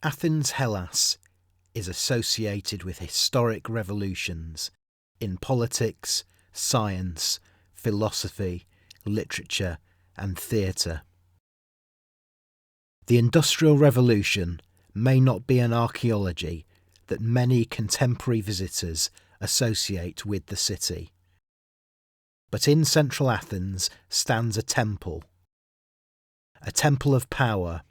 Athens Hellas is associated with historic revolutions in politics, science, philosophy, literature, and theatre. The Industrial Revolution may not be an archaeology that many contemporary visitors associate with the city. But in central Athens stands a temple of power,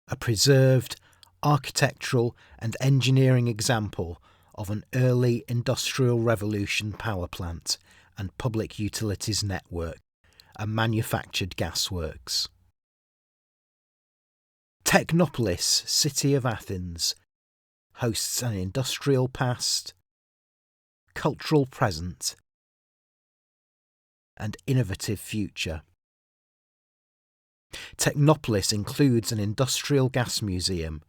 a preserved architectural and engineering example of an early Industrial Revolution power plant and public utilities network, and manufactured gasworks. Technopolis, city of Athens, hosts an industrial past, cultural present, and innovative future. Technopolis includes an industrial gas museum,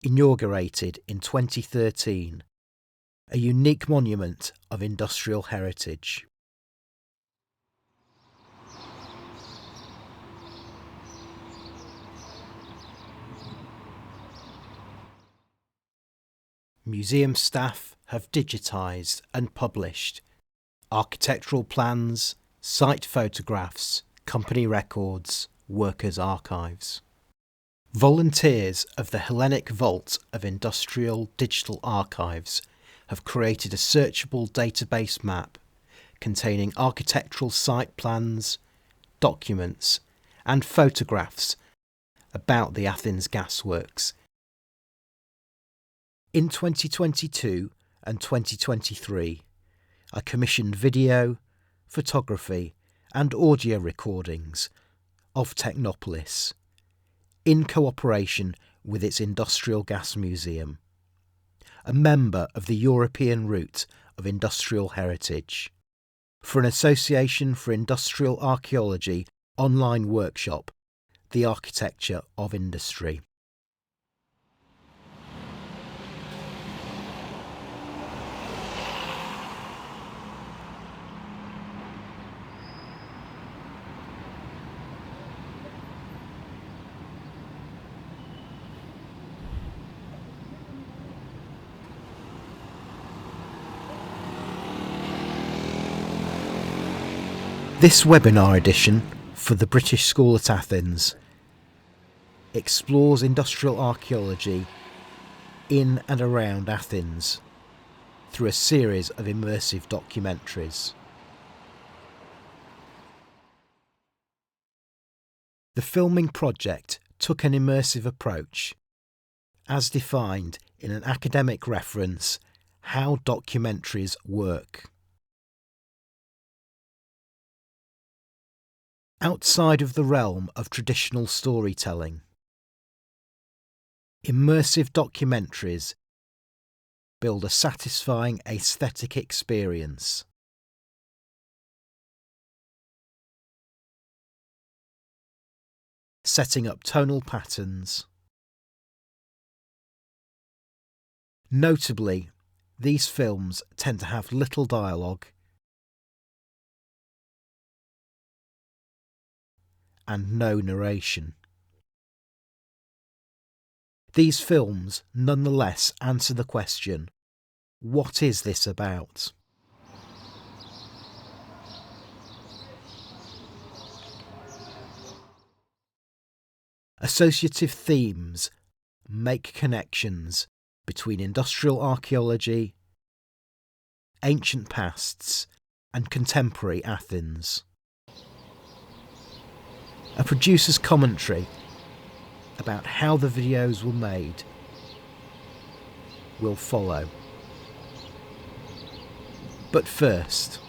inaugurated in 2013, a unique monument of industrial heritage. Museum staff have digitised and published architectural plans, site photographs, company records, workers' archives. Volunteers of the Hellenic Vault of Industrial Digital Archives have created a searchable database map containing architectural site plans, documents, and photographs about the Athens gasworks. In 2022 and 2023, I commissioned video, photography, and audio recordings of Technopolis in cooperation with its Industrial Gas Museum, a member of the European Route of Industrial Heritage, for an Association for Industrial Archaeology online workshop, The Architecture of Industry. This webinar edition for the British School at Athens explores industrial archaeology in and around Athens through a series of immersive documentaries. The filming project took an immersive approach, as defined in an academic reference, How Documentaries Work. Outside of the realm of traditional storytelling, immersive documentaries build a satisfying aesthetic experience. Setting up tonal patterns. Notably, these films tend to have little dialogue and no narration. These films nonetheless answer the question, what is this about? Associative themes make connections between industrial archaeology, ancient pasts, and contemporary Athens. A producer's commentary about how the videos were made will follow. But first,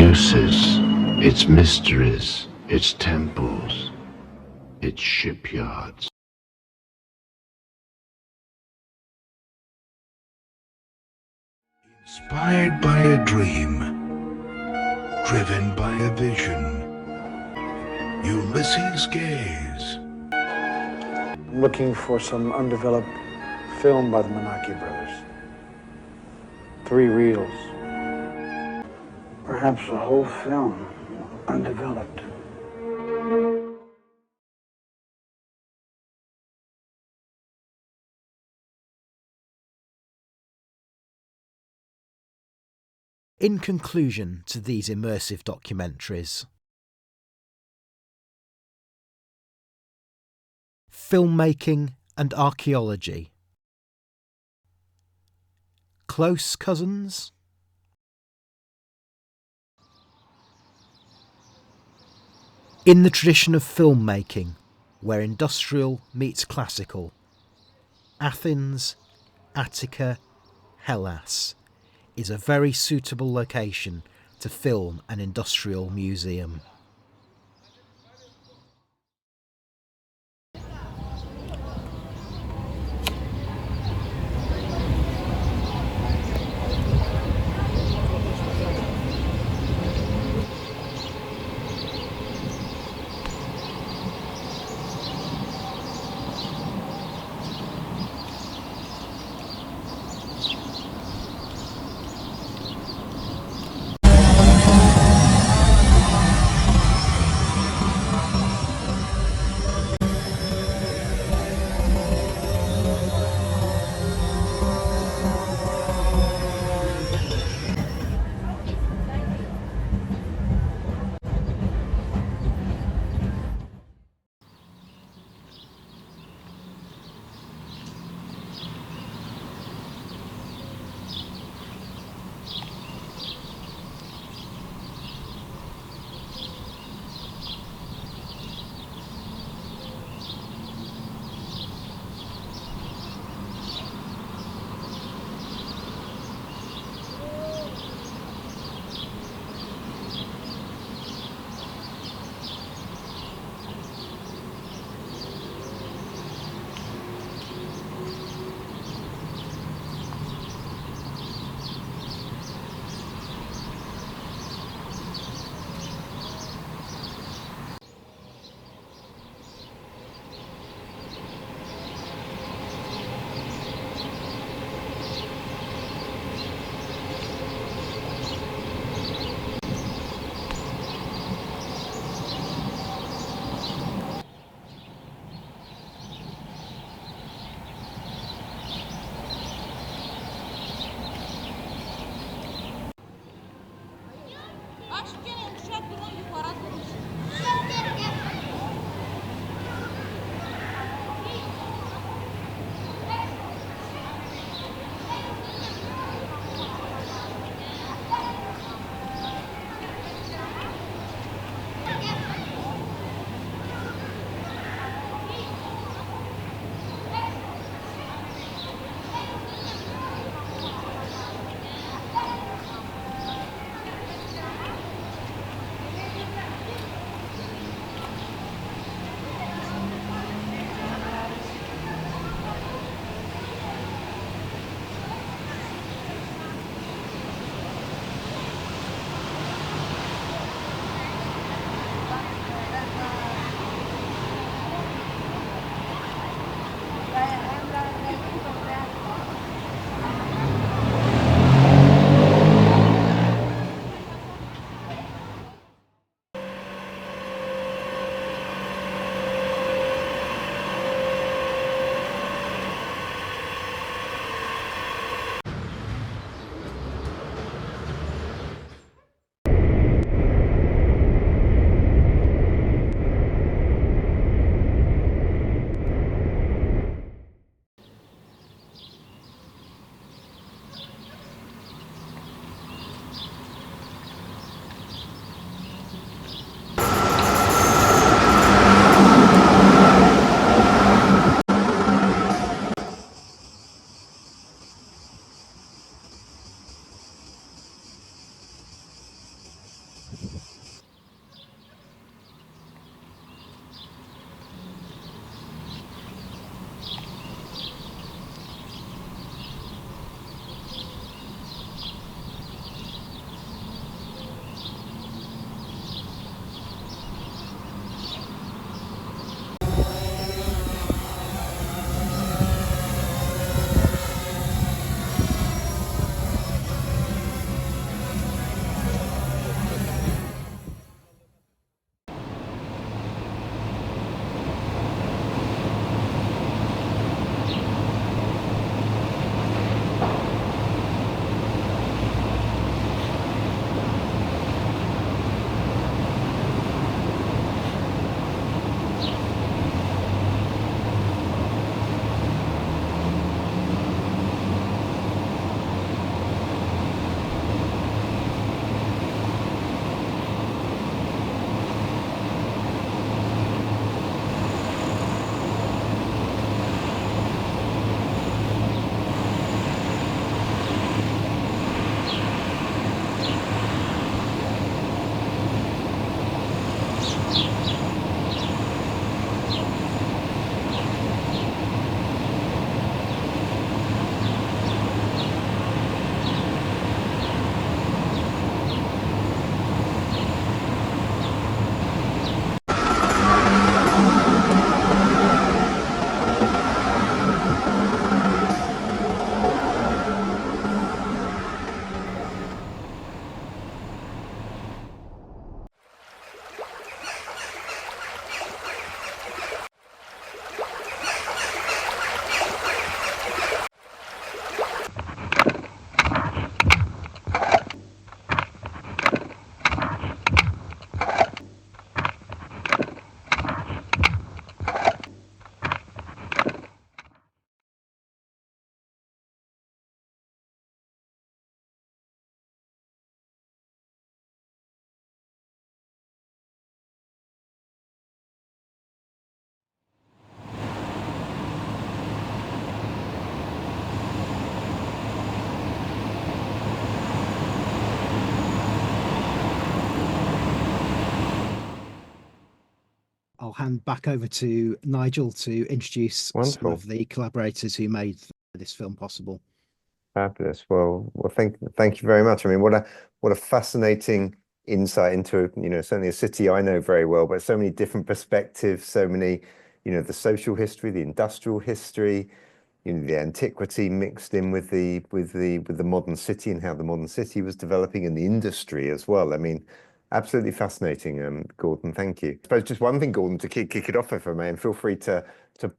Knossos, its mysteries, its temples, its shipyards. Inspired by a dream, driven by a vision, Ulysses Gaze. I'm looking for some undeveloped film by the Menaki brothers. 3 reels. Perhaps a whole film, undeveloped. In conclusion to these immersive documentaries, filmmaking and archaeology. Close cousins? In the tradition of filmmaking, where industrial meets classical, Athens, Attica, Hellas is a very suitable location to film an industrial museum. I'll hand back over to Nigel to introduce some Wonderful. of the collaborators who made this film possible. Fabulous. Well, thank you very much. I mean, what a fascinating insight into, certainly a city I know very well, but so many different perspectives, so many, the social history, the industrial history, the antiquity mixed in with the modern city and how the modern city was developing, and the industry as well. I mean, absolutely fascinating, Gordon. Thank you. I suppose just one thing, Gordon, to kick it off, if I may, and feel free to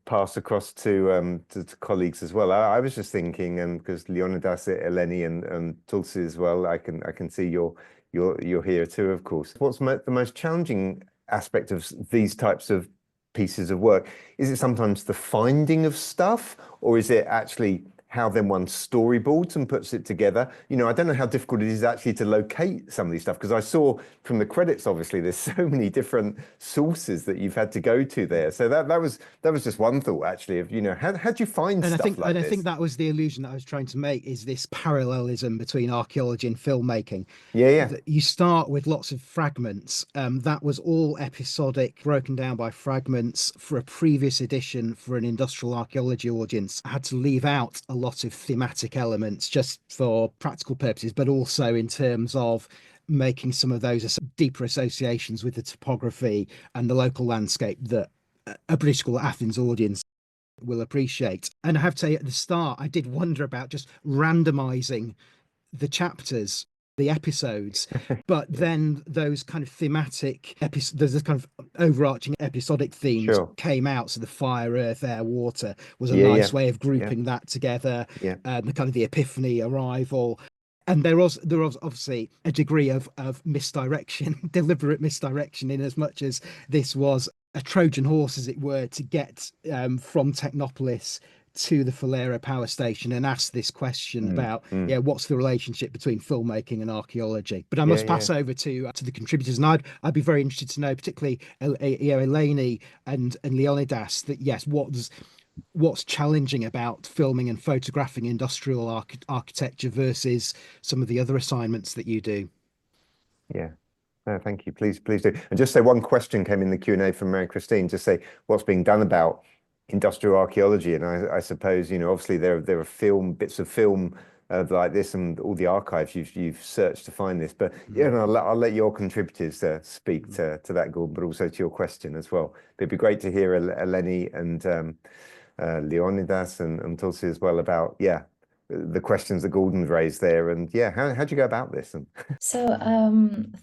pass across to colleagues as well. I was just thinking, because Leonidas, Eleni, and Tulsi as well. I can see you're here too, of course. What's the most challenging aspect of these types of pieces of work? Is it sometimes the finding of stuff, or is it actually how then one storyboards and puts it together? I don't know how difficult it is actually to locate some of these stuff, because I saw from the credits, obviously, there's so many different sources that you've had to go to there. So that was just one thought, actually, of, how'd you find stuff like this? I think that was the illusion that I was trying to make, is this parallelism between archaeology and filmmaking. Yeah. You start with lots of fragments. That was all episodic, broken down by fragments. For a previous edition, for an industrial archaeology audience, I had to leave out a lot of thematic elements just for practical purposes, but also in terms of making some of those deeper associations with the topography and the local landscape that a British School Athens audience will appreciate. And I have to say, at the start, I did wonder about just randomizing the chapters, the episodes, but then those kind of thematic there's this kind of overarching episodic themes came out. So the fire, earth, air, water was a nice way of grouping that together. The kind of the epiphany, arrival. And there was obviously a degree of misdirection, deliberate misdirection, in as much as this was a Trojan horse, as it were, to get from Technopolis to the Falero power station and ask this question about what's the relationship between filmmaking and archaeology. But I must pass over to the contributors, and I'd be very interested to know, particularly Eleni and Leonidas, that yes, what's challenging about filming and photographing industrial architecture versus some of the other assignments that you do. Yeah. No, thank you. Please do. And just say, one question came in the Q&A from Mary Christine, just say what's being done about industrial archaeology. And I suppose, obviously there are bits of film like this, and all the archives you've searched to find this. But and I'll let your contributors speak to that, Gordon, but also to your question as well. But it'd be great to hear Eleni and Leonidas and Tulsi as well about the questions that Gordon's raised there, and how'd you go about this? So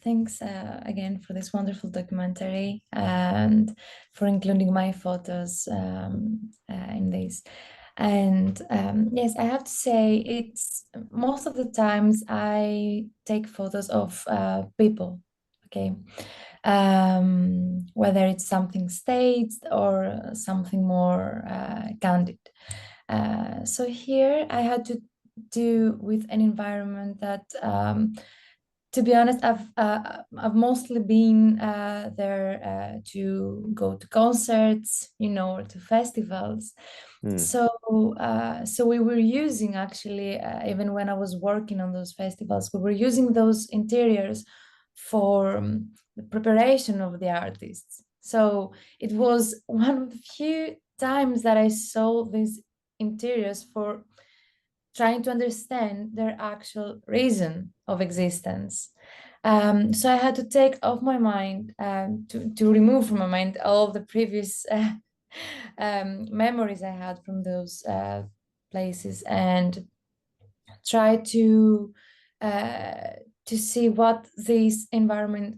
thanks again for this wonderful documentary and for including my photos in this. And yes, I have to say, it's most of the times I take photos of people, okay, whether it's something staged or something more candid. So here I had to do with an environment that, to be honest, I've mostly been there to go to concerts, or to festivals. So we were using, actually, even when I was working on those festivals, we were using those interiors for the preparation of the artists. So it was one of the few times that I saw these interiors for trying to understand their actual reason of existence. So I had to take off my mind, to remove from my mind all the previous memories I had from those places, and try to see what this environment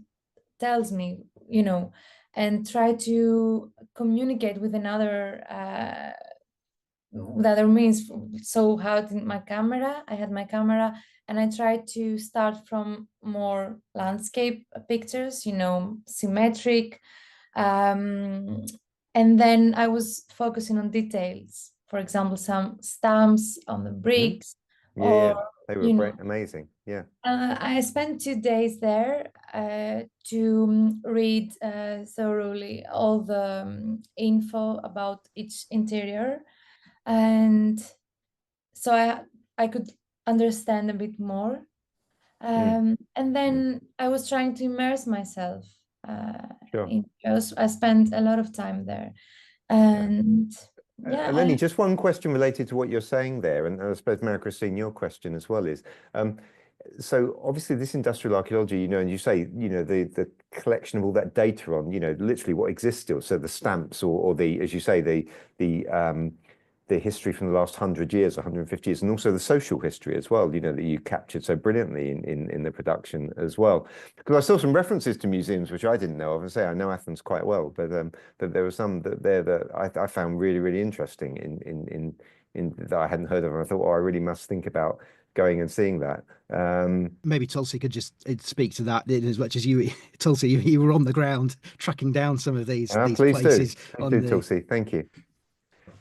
tells me, and try to communicate with another means. So how did I had my camera, and I tried to start from more landscape pictures, symmetric, and then I was focusing on details, for example, some stamps on the bricks. They were amazing. I spent 2 days there to read thoroughly all the info about each interior, and so I could understand a bit more. And then I was trying to immerse myself Sure. I spent a lot of time there, and yeah, Eleni, just one question related to what you're saying there, and I suppose Mary-Christine, your question as well is, so obviously this industrial archaeology, and you say, the collection of all that data on, literally what exists still. So the stamps or the, as you say, the history from the last 100 years, 150 years, and also the social history as well, that you captured so brilliantly in the production as well. Because I saw some references to museums, which I didn't know of. I say I know Athens quite well, but there were some that I found really, really interesting in that I hadn't heard of. And I thought, I really must think about going and seeing that. Maybe Tulsi could just speak to that as much as you, Tulsi, you were on the ground tracking down some of these please places. Please do, Tulsi. Thank you.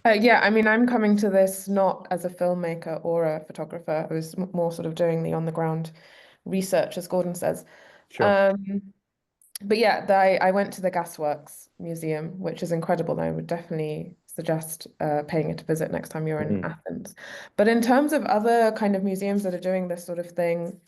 Yeah, I mean, I'm coming to this not as a filmmaker or a photographer. I was more sort of doing the on-the-ground research, as Gordon says. Sure. But yeah, I went to the Gasworks Museum, which is incredible. I would definitely suggest paying it a visit next time you're in Athens. But in terms of other kind of museums that are doing this sort of thing,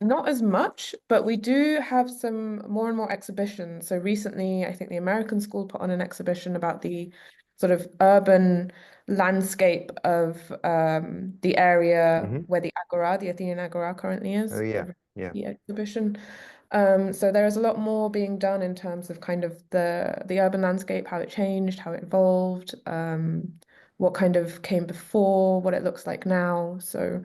not as much, but we do have some more and more exhibitions. So recently, I think the American School put on an exhibition about the sort of urban landscape of the area where the Agora, the Athenian Agora currently is. Oh yeah, yeah. The exhibition. So there is a lot more being done in terms of kind of the urban landscape, how it changed, how it evolved, what kind of came before, what it looks like now. So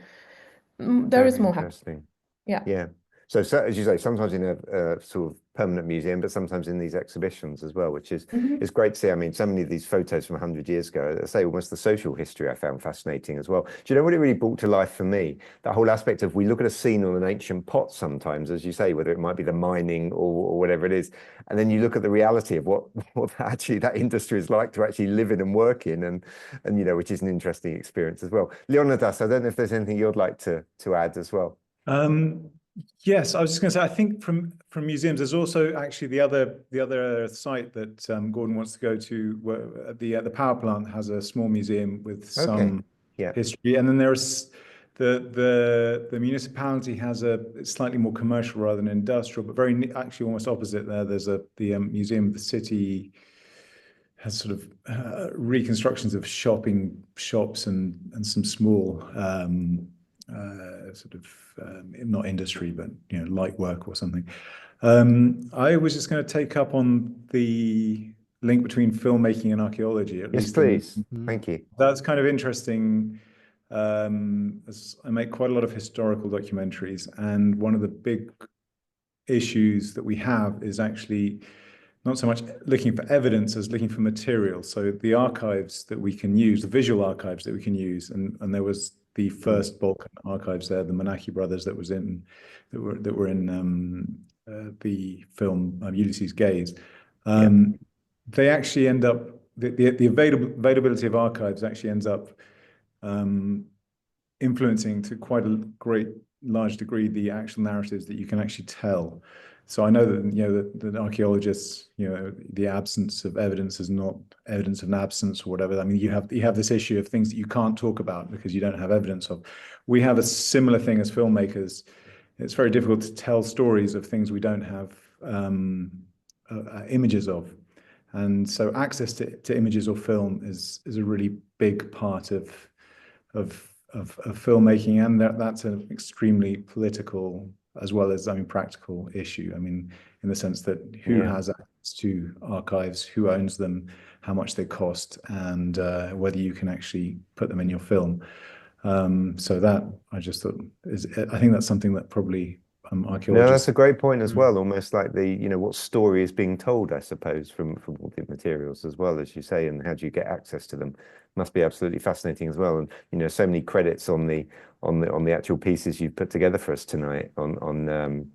there is more happening. Interesting. Yeah. Yeah. So as you say, sometimes in a sort of permanent museum, but sometimes in these exhibitions as well, which is great to see. I mean, so many of these photos from 100 years ago, I say almost the social history I found fascinating as well. Do you know what it really brought to life for me? That whole aspect of we look at a scene on an ancient pot sometimes, as you say, whether it might be the mining or whatever it is, and then you look at the reality of what actually that industry is like to actually live in and work in, and which is an interesting experience as well. Leonidas, I don't know if there's anything you'd like to add as well. Yes, I was just going to say, I think from museums, there's also actually the other site that Gordon wants to go to, where the power plant has a small museum with some history, and then there's the municipality has a slightly more commercial rather than industrial, but very actually almost opposite there. There's the museum of the city has sort of reconstructions of shops and some small sort of not industry, but light work or something. I was just going to take up on the link between filmmaking and archaeology. Yes, please. Thank you. That's kind of interesting. As I make quite a lot of historical documentaries, and one of the big issues that we have is actually not so much looking for evidence as looking for material. So the archives that we can use, the visual archives that we can use, and there was the first Balkan archives there, the Menaki brothers that were in the film Ulysses Gaze. They actually end up the availability of archives actually ends up influencing to quite a large degree the actual narratives that you can actually tell. So I know that that archaeologists, the absence of evidence is not evidence of an absence or whatever. I mean, you have this issue of things that you can't talk about because you don't have evidence of. We have a similar thing as filmmakers. It's very difficult to tell stories of things we don't have images of, and so access to images or film is a really big part of filmmaking, and that's an extremely political as well as practical issue. I mean, in the sense that who has access to archives, who owns them, how much they cost, and whether you can actually put them in your film. So that I just thought I think that's something that probably archaeologists. No, that's a great point as well. Almost like what story is being told, I suppose, from all the materials as well, as you say, and how do you get access to them? Must be absolutely fascinating as well. And so many credits on the actual pieces you've put together for us tonight that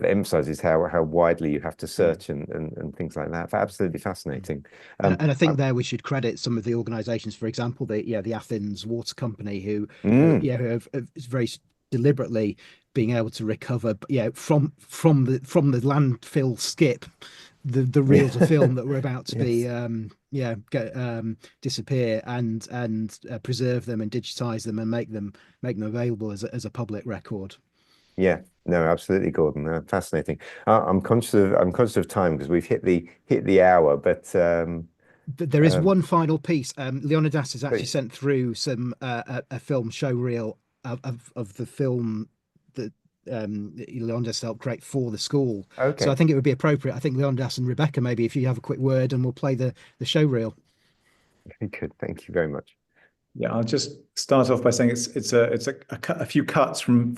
emphasizes how widely you have to search and things like that. Absolutely fascinating. And I think there we should credit some of the organizations, for example, the Athens Water Company, who have very deliberately being able to recover from the landfill skip the reels of film that were about to be disappear, and preserve them and digitize them and make them available as a public record. Yeah, No, absolutely, Gordon. Fascinating. I'm conscious of time because we've hit the hour, but There is one final piece. Leonidas has actually please. sent through some a film show reel of the film that Leonidas helped create for the school. Okay. So I think it would be appropriate. I think Leonidas and Rebecca, maybe if you have a quick word, and we'll play the show reel. Very good. Thank you very much. Yeah, I'll just start off by saying it's a few cuts from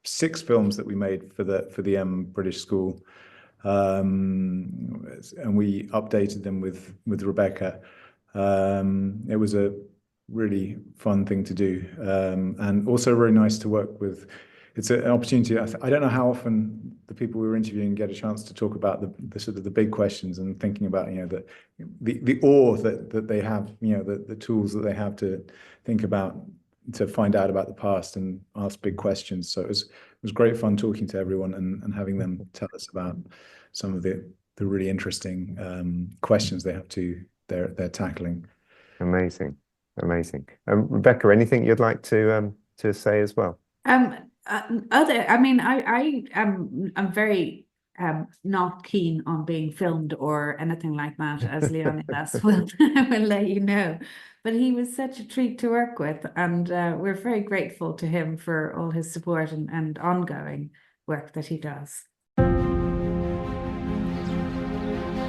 6 films that we made for the British School, and we updated them with Rebecca. It was a really fun thing to do, and also really nice to work with. It's an opportunity. I don't know how often the people we were interviewing get a chance to talk about the sort of the big questions and thinking about, the awe that they have, the tools that they have to think about, to find out about the past and ask big questions. So it was great fun talking to everyone and having them tell us about some of the really interesting questions they're tackling. Amazing. Rebecca, anything you'd like to say as well? I'm very not keen on being filmed or anything like that, as Leonidas will let you know. But he was such a treat to work with, and we're very grateful to him for all his support and ongoing work that he does.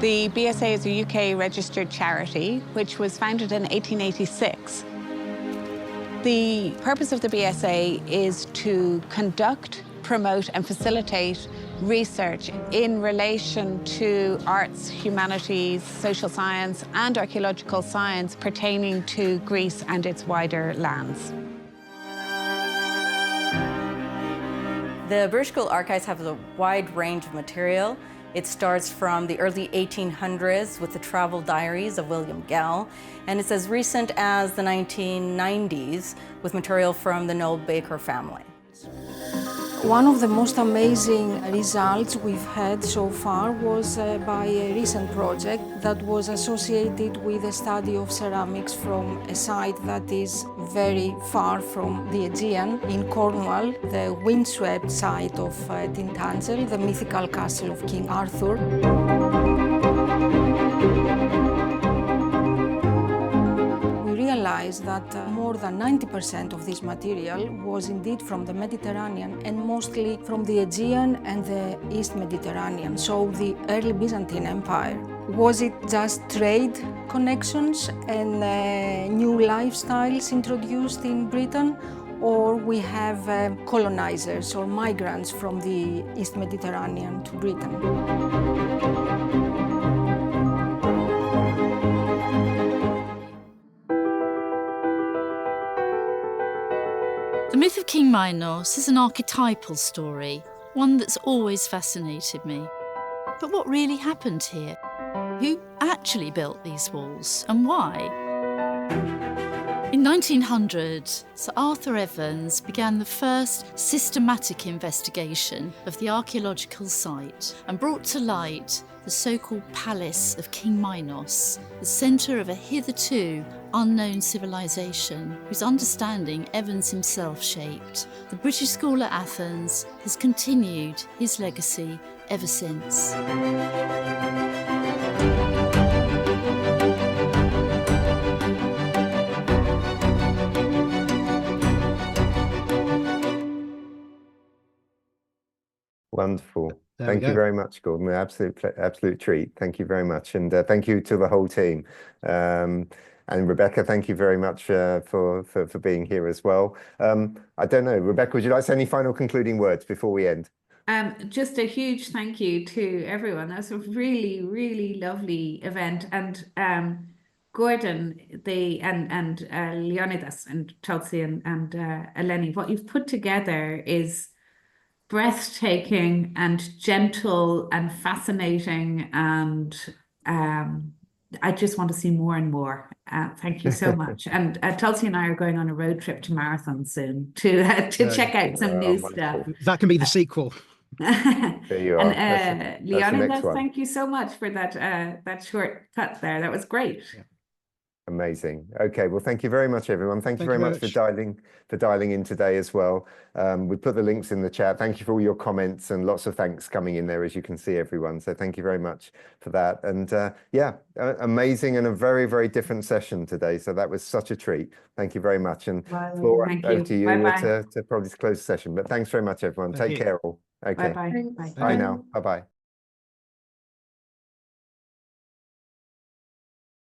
The BSA is a UK registered charity which was founded in 1886. The purpose of the BSA is to conduct, promote and facilitate research in relation to arts, humanities, social science and archaeological science pertaining to Greece and its wider lands. The British School Archives have a wide range of material. It starts from the early 1800s with the travel diaries of William Gell, and it's as recent as the 1990s with material from the Noel Baker family. One of the most amazing results we've had so far was by a recent project that was associated with the study of ceramics from a site that is very far from the Aegean in Cornwall, the windswept site of Tintagel, the mythical castle of King Arthur. Realized that more than 90% of this material was indeed from the Mediterranean and mostly from the Aegean and the East Mediterranean, so the early Byzantine Empire. Was it just trade connections and new lifestyles introduced in Britain, or we have colonizers or migrants from the East Mediterranean to Britain? The myth of King Minos is an archetypal story, one that's always fascinated me. But what really happened here? Who actually built these walls and why? In 1900, Sir Arthur Evans began the first systematic investigation of the archaeological site and brought to light the so-called Palace of King Minos, the centre of a hitherto unknown civilization whose understanding Evans himself shaped. The British School at Athens has continued his legacy ever since. Wonderful. Thank you very much, Gordon. Absolute treat. Thank you very much. And thank you to the whole team. And Rebecca, thank you very much for being here as well. I don't know, Rebecca, would you like to say any final concluding words before we end? Just a huge thank you to everyone. That was a really, really lovely event. And Gordon, and Leonidas and Chelsea and Eleni, what you've put together is breathtaking and gentle and fascinating, and I just want to see more and more. Thank you so much. And Chelsea and I are going on a road trip to Marathon soon to check out some new stuff. That can be the sequel. There you are. And Leonidas, thank you so much for that short cut there. That was great. Yeah. Amazing. Okay, well, thank you very much, everyone. Thank you very much for dialing in today as well. We put the links in the chat. Thank you for all your comments, and lots of thanks coming in there, as you can see, everyone. So thank you very much for that. And yeah, amazing, and a very, very different session today. So that was such a treat. Thank you very much. And Flora, over to you to probably close the session. But thanks very much, everyone. Take care all. Okay. Bye-bye. Bye now. Bye-bye.